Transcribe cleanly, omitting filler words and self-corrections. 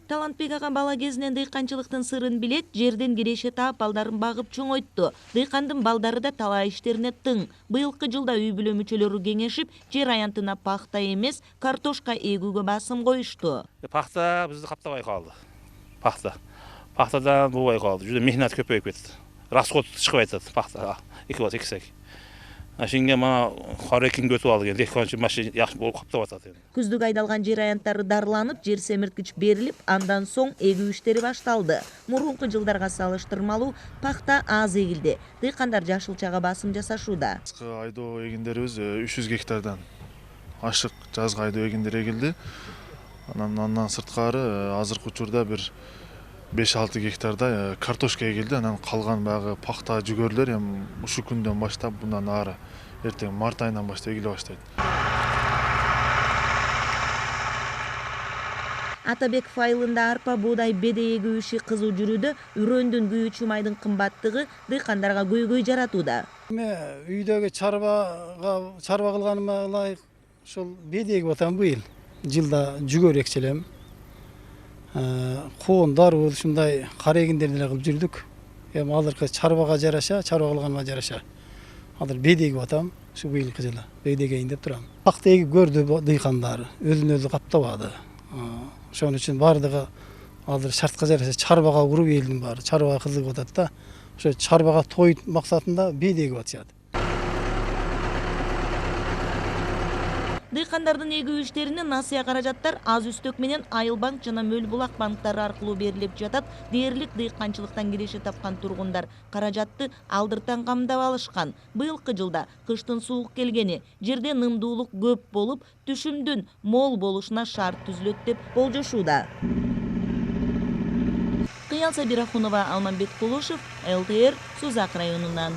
Талантбек ага бала кезинен дыйканчылыктын сырын билет, жерден киреше таап балдарын багып чоңойтtu. Дыйкандын балдары да талай иштерине тың. Быйылкы жылда үй бүлө мүчөлөрү кеңешип, жер аянтына пахта эмес, картошка эгүүгө басым коюшту. Пахта бизди каптабай калды. Пахтадан болбой калды. Жүдө мехнат көпөйүп кетти. Расход чыгып атат пахтага. 2 бат эксек. Ашинге мана харекин көтүп алды. Дехканчы машина жакшы болуп каптап атат. Күздүк айдалган жер аянттары дарыланып, жер семирткич берилип, андан соң эгүү иштери башталды. Мурунку жылдарга салыштырмалуу пахта аз эгилди. Дыйкандар жашылчага басым жасашууда. Айдоо эгиндерибиз 300 гектардан ашык жазгы айдоо эгиндер эгилди. Андан сырткары азыркы учурда бир 5-6 гектарда картошка эгилди. Анан калган багы пахта жүгөрлөр эми ушу күндөн баштап мындан ары эртең март айынан баштап эгиле баштайт. Атабеков айылында арпа, буудай, беде эгүү иши кызуу жүрүүдө, үрөндүн күйүүчү майдын кымбаттыгы дыйкандарга көйгөй жаратууда. Үйдөгү чарба кылганыма ылайык ошол беде эгип атам быйыл. Жылда жүгөр экчелем. Коон дарбыз ушундай кара эгиндерди эле кылып жүрдүк. Эми азыркы чарбага жараша, чарба кылганыма жараша. Азыр беде эгип атам. Ушу быйылкы жылы беде эгейин деп турам. Пахта эгип көрдү дыйкандар, өзүн-өзү каптабады. Ошон үчүн бардыгы азыр шартка жараша чарбага уруп элдин баары чарбага кызыгып атат да. Ошо чарбага той максатында беде эгип атышат. Дыйкандардын эгүү иштерине насыя каражаттар аз үстөк менен Айыл банк жана Мөл булак банктары аркылуу берилип жатат. Дээрлик дыйканчылыктан киреше тапкан тургундар каражатты алдыртан камдап алышкан. Быйылкы жылда кыштын суук келгени, жерде нымдуулук көп болуп, түшүмдүн мол болушуна шарт түзүлөт деп болжошууда. Кыял Сабирахунова, Алмамбет Кулушев, ЛТР, Сузак районунан.